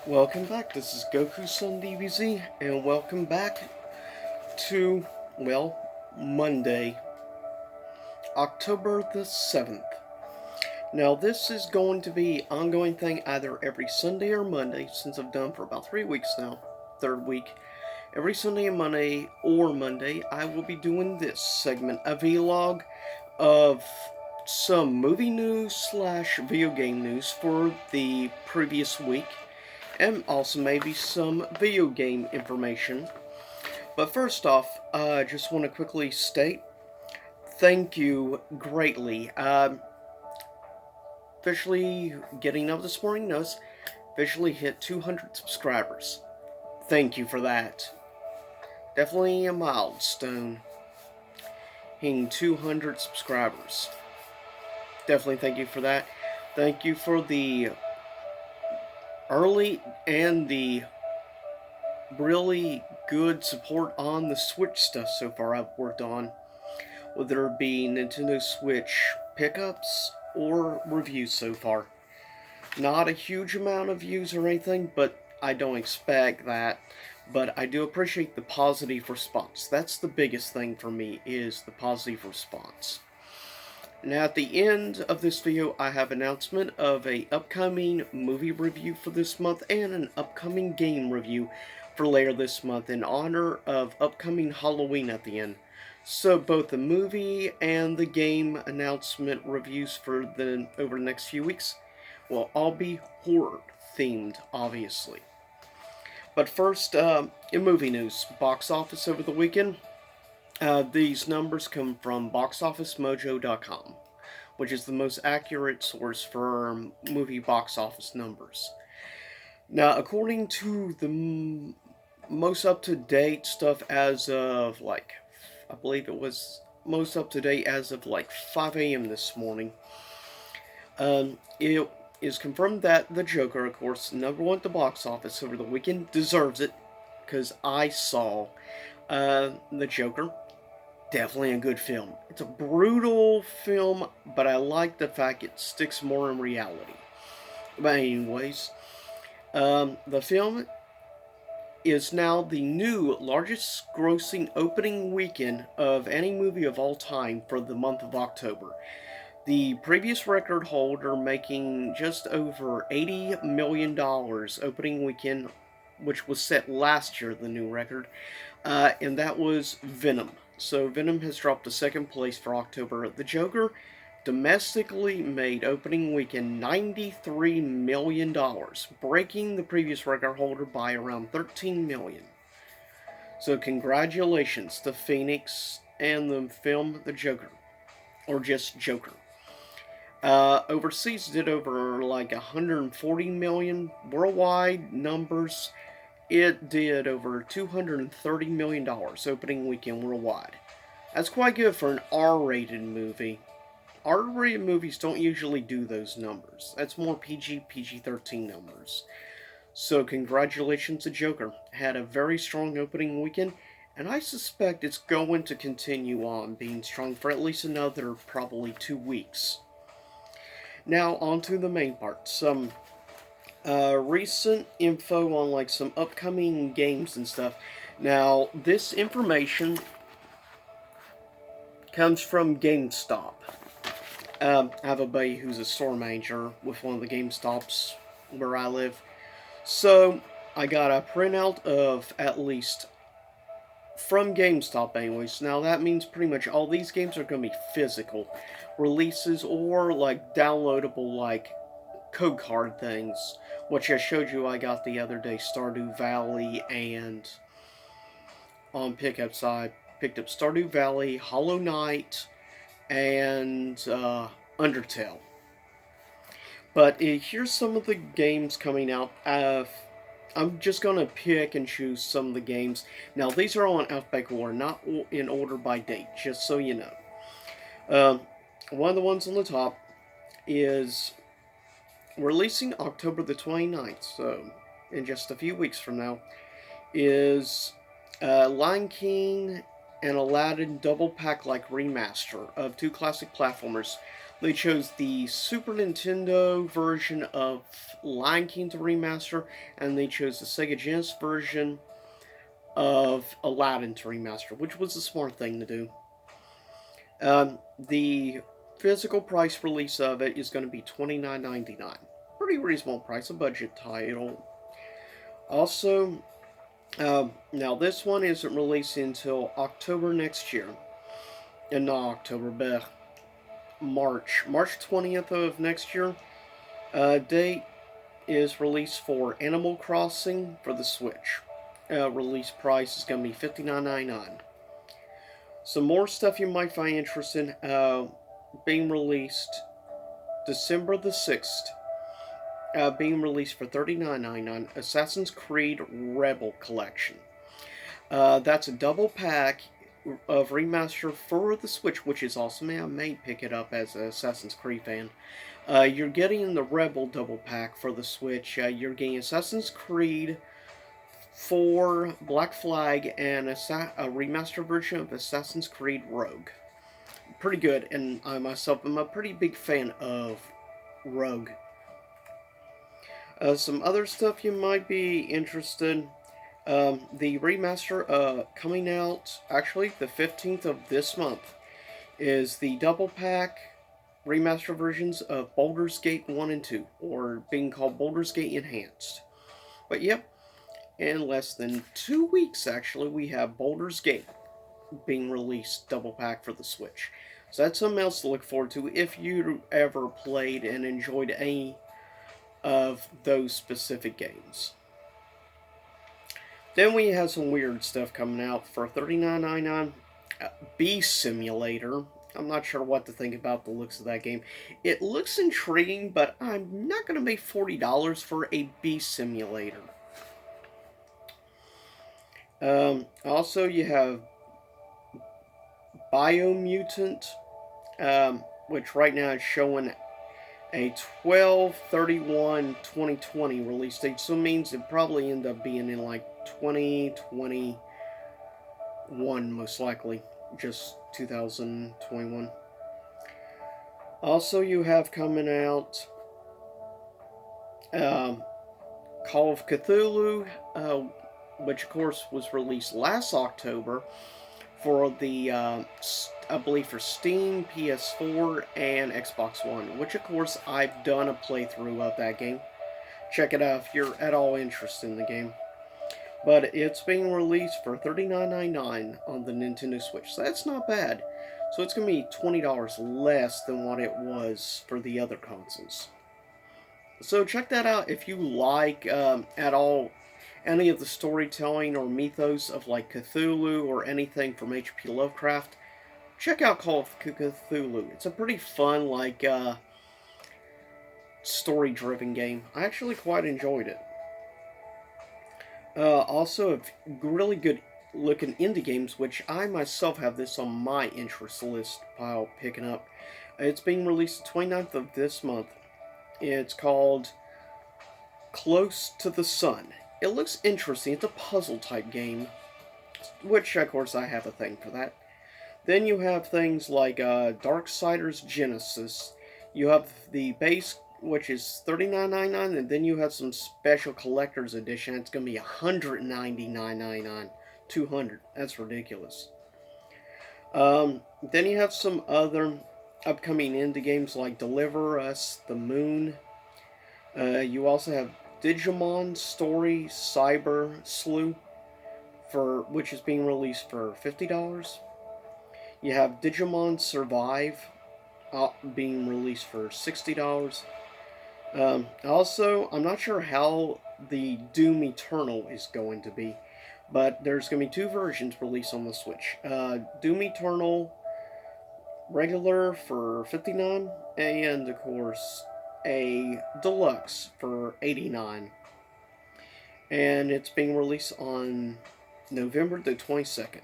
Welcome back. This is Goku Sun DBZ, and welcome back to, well, Monday, October the 7th. Now, this is going to be an ongoing thing either every Sunday or Monday, since I've done for about 3 weeks now, third week. Every Sunday and Monday, or Monday, I will be doing this segment, a vlog of some movie news slash video game news for the previous week, and also maybe some video game information. But first off, I just want to quickly state thank you greatly. Officially getting up this morning, notice, officially hit 200 subscribers. Thank you for that. Definitely a milestone. Hitting 200 subscribers. Definitely thank you for that. Thank you for the early and the really good support on the Switch stuff so far I've worked on, whether it be Nintendo Switch pickups or reviews so far. Not a huge amount of views or anything, but I don't expect that. But I do appreciate the positive response. That's the biggest thing for me, is the positive response. Now at the end of this video, I have an announcement of a upcoming movie review for this month and an upcoming game review for later this month in honor of upcoming Halloween at the end. So both the movie and the game announcement reviews for over the next few weeks will all be horror themed, obviously. But first, in movie news, box office over the weekend. These numbers come from BoxOfficeMojo.com, which is the most accurate source for movie box office numbers. Now, according to the most up-to-date stuff as of, I believe it was most up-to-date as of 5 a.m. this morning, it is confirmed that The Joker, of course, #1 at the box office over the weekend, deserves it, because I saw The Joker. Definitely a good film. It's a brutal film, but I like the fact it sticks more in reality. But anyways, the film is now the new largest grossing opening weekend of any movie of all time for the month of October. The previous record holder making just over $80 million opening weekend, which was set last year, the new record, and that was Venom. So Venom has dropped to second place for October. The Joker domestically made opening weekend $93 million, breaking the previous record holder by around $13 million. So congratulations to Phoenix and the film The Joker, or just Joker. Overseas did over 140 million. Worldwide numbers, it did over $230 million opening weekend worldwide. That's quite good for an R-rated movie. R-rated movies don't usually do those numbers. That's more PG, PG-13 numbers. So congratulations to Joker. Had a very strong opening weekend, and I suspect it's going to continue on being strong for at least another probably 2 weeks. Now on to the main part. Some recent info on some upcoming games and stuff. Now, this information comes from GameStop. I have a buddy who's a store manager with one of the GameStops where I live. So, I got a printout of at least from GameStop anyways. Now, that means pretty much all these games are going to be physical releases or downloadable code card things, which I showed you I got the other day, Stardew Valley, and on pickup side, picked up Stardew Valley, Hollow Knight, and Undertale. But here's some of the games coming out. I'm just going to pick and choose some of the games. Now, these are all in alphabetical order, not in order by date, just so you know. One of the ones on the top is releasing October the 29th, so in just a few weeks from now, is Lion King and Aladdin double pack remaster of two classic platformers. They chose the Super Nintendo version of Lion King to remaster, and they chose the Sega Genesis version of Aladdin to remaster, which was a smart thing to do. The physical price release of it is going to be $29.99. Pretty reasonable price, a budget title. Also, now this one isn't released until October next year. And not October, but March 20th of next year. Date is released for Animal Crossing for the Switch. Release price is going to be $59.99. Some more stuff you might find interesting. Being released December the 6th. Being released for $39.99. Assassin's Creed Rebel Collection. That's a double pack of remaster for the Switch, which is awesome. I may pick it up as an Assassin's Creed fan. You're getting the Rebel double pack for the Switch. You're getting Assassin's Creed 4, Black Flag, and a remastered version of Assassin's Creed Rogue. Pretty good, and I myself am a pretty big fan of Rogue. Some other stuff you might be interested. The remaster coming out actually the 15th of this month is the double pack remaster versions of Baldur's Gate 1 and 2, or being called Baldur's Gate Enhanced. But yep, in less than 2 weeks actually we have Baldur's Gate being released double pack for the Switch. So that's something else to look forward to if you ever played and enjoyed any of those specific games. Then we have some weird stuff coming out for $39.99. Bee Simulator. I'm not sure what to think about the looks of that game. It looks intriguing, but I'm not going to pay $40 for a Bee Simulator. Also, you have Biomutant, which right now is showing a 12/31/2020 release date, so it means it probably end up being in like 2021, most likely, just 2021. Also, you have coming out Call of Cthulhu, which of course was released last October for the, I believe for Steam, PS4, and Xbox One, which of course I've done a playthrough of that game. Check it out if you're at all interested in the game. But it's being released for $39.99 on the Nintendo Switch, so that's not bad. So it's going to be $20 less than what it was for the other consoles. So check that out if you like at all any of the storytelling or mythos of like Cthulhu or anything from H.P. Lovecraft. Check out Call of Cthulhu. It's a pretty fun, like, story-driven game. I actually quite enjoyed it. Also, really good-looking indie games, which I myself have this on my interest list pile picking up. It's being released the 29th of this month. It's called Close to the Sun. It looks interesting. It's a puzzle-type game, which, of course, I have a thing for that. Then you have things like Darksiders Genesis. You have the base, which is $39.99, and then you have some special collector's edition. It's going to be $199.99. $200. That's ridiculous. Then you have some other upcoming indie games like Deliver Us, The Moon. You also have Digimon Story Cyber Sleuth, which is being released for $50. You have Digimon Survive being released for $60. Also, I'm not sure how the Doom Eternal is going to be, but there's going to be two versions released on the Switch. Doom Eternal regular for $59, and of course a deluxe for $89. And it's being released on November the 22nd.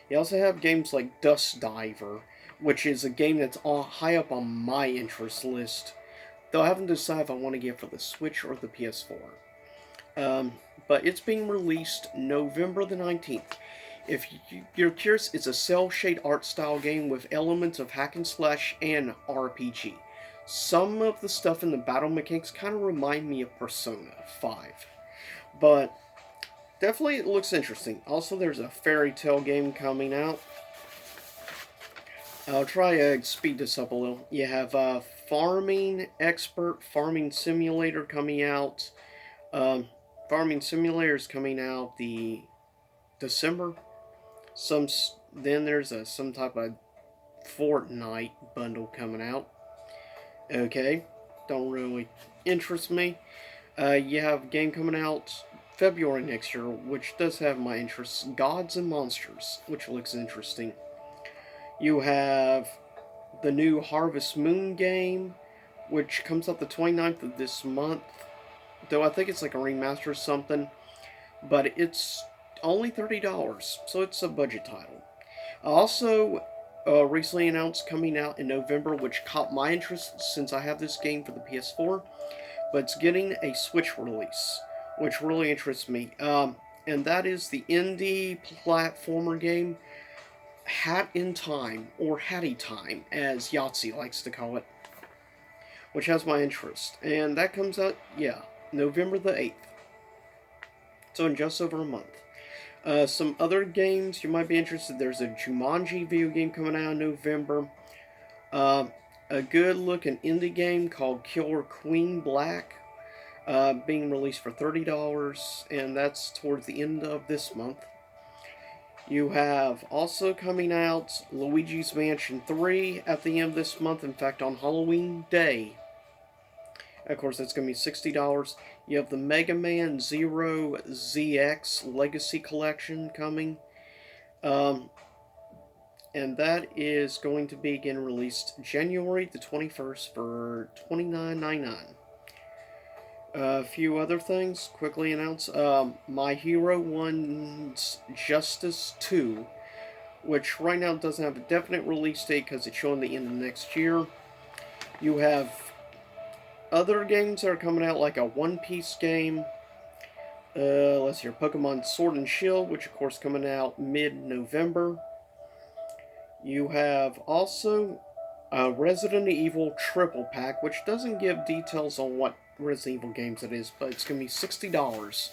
You also have games like Dust Diver, which is a game that's high up on my interest list, though I haven't decided if I want to get it for the Switch or the PS4. But it's being released November the 19th. If you're curious, it's a cell shade art style game with elements of hack and slash and RPG. Some of the stuff in the battle mechanics kind of remind me of Persona 5, but definitely it looks interesting. Also, there's a Fairy Tail game coming out. I'll try to speed this up a little. You have Farming Expert, Farming Simulator coming out. Farming Simulator is coming out the December. Then there's some type of Fortnite bundle coming out. Okay, don't really interest me. You have a game coming out February next year, which does have my interests. Gods and Monsters, which looks interesting. You have the new Harvest Moon game, which comes out the 29th of this month. Though I think it's like a remaster or something. But it's only $30, so it's a budget title. Also, recently announced coming out in November, which caught my interest since I have this game for the PS4. But it's getting a Switch release, which really interests me. And that is the indie platformer game Hat in Time, or Hatty Time, as Yahtzee likes to call it, which has my interest. And that comes out, November the 8th. So in just over a month. Some other games you might be interested. There's a Jumanji video game coming out in November. A good looking indie game called Killer Queen Black, being released for $30, and that's towards the end of this month. You have also coming out Luigi's Mansion 3 at the end of this month. In fact, on Halloween Day. Of course, that's going to be $60. You have the Mega Man Zero ZX Legacy Collection coming. And that is going to be again released January the 21st for $29.99. A few other things quickly announced. My Hero 1's Justice 2, which right now doesn't have a definite release date because it's showing the end of next year. You have other games that are coming out, like a One Piece game. Let's see, Pokemon Sword and Shield, which of course coming out mid-November. You have also Resident Evil Triple Pack, which doesn't give details on what Resident Evil games it is, but it's going to be $60.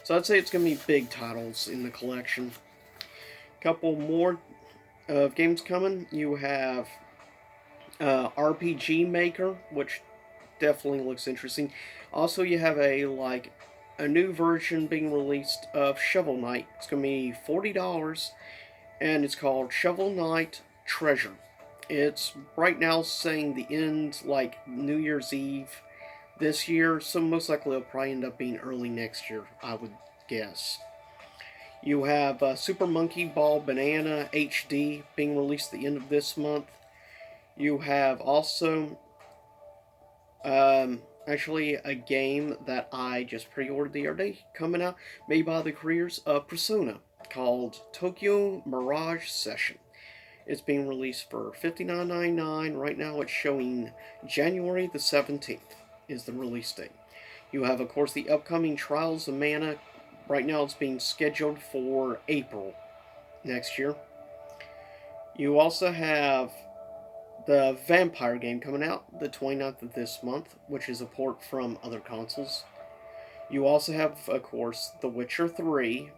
So I'd say it's going to be big titles in the collection. Couple more games coming. You have RPG Maker, which definitely looks interesting. Also, you have a new version being released of Shovel Knight. It's going to be $40, and it's called Shovel Knight Treasure. It's right now saying the end, like New Year's Eve this year, so most likely it'll probably end up being early next year, I would guess. You have Super Monkey Ball Banana HD being released at the end of this month. You have also actually a game that I just pre-ordered the other day coming out, made by the creators of Persona, called Tokyo Mirage Session. It's being released for $59.99. Right now it's showing January the 17th is the release date. You have, of course, the upcoming Trials of Mana. Right now it's being scheduled for April next year. You also have the Vampire game coming out the 29th of this month, which is a port from other consoles. You also have, of course, The Witcher 3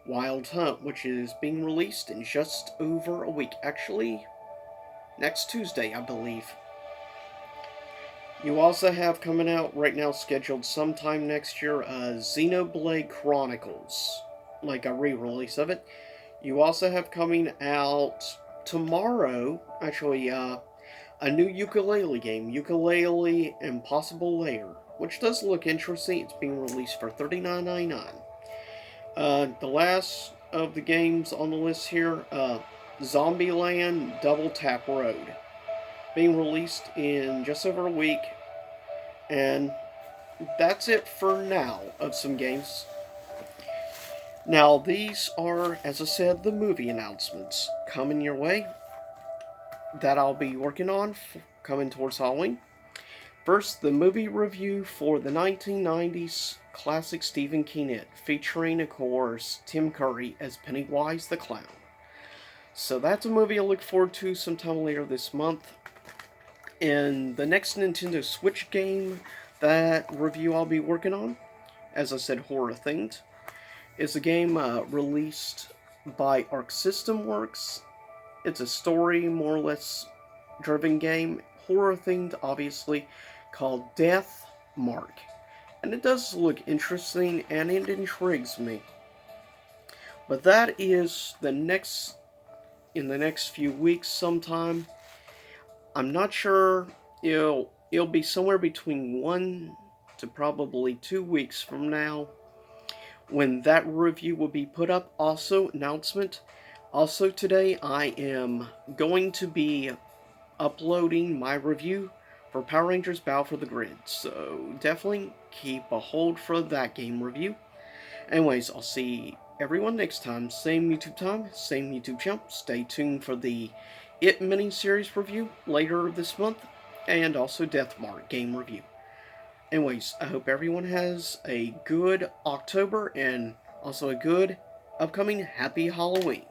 Wild Hunt, which is being released in just over a week. Actually, next Tuesday, I believe. You also have coming out right now, scheduled sometime next year, Xenoblade Chronicles, like a re-release of it. You also have coming out tomorrow, actually, a new Yooka-Laylee game, Yooka-Laylee Impossible Lair, which does look interesting. It's being released for $39.99. The last of the games on the list here, Zombieland Double Tap Road, being released in just over a week. And that's it for now of some games. Now, these are, as I said, the movie announcements coming your way that I'll be working on coming towards Halloween. First, the movie review for the 1990s classic Stephen King It, featuring, of course, Tim Curry as Pennywise the Clown. So that's a movie I look forward to sometime later this month. And the next Nintendo Switch game that review I'll be working on, as I said, horror themed, is a game released by Arc System Works. It's a story, more or less, driven game, horror themed, obviously, called Death Mark. And it does look interesting and it intrigues me. But that is in the next few weeks sometime. I'm not sure. It'll be somewhere between 1 to probably 2 weeks from now when that review will be put up. Also, announcement. Also today I am going to be uploading my review for Power Rangers Battle for the Grid, so definitely keep a hold for that game review. Anyways, I'll see everyone next time. Same YouTube time, same YouTube channel. Stay tuned for the It mini-series review later this month, and also Death Mark game review. Anyways, I hope everyone has a good October and also a good upcoming Happy Halloween.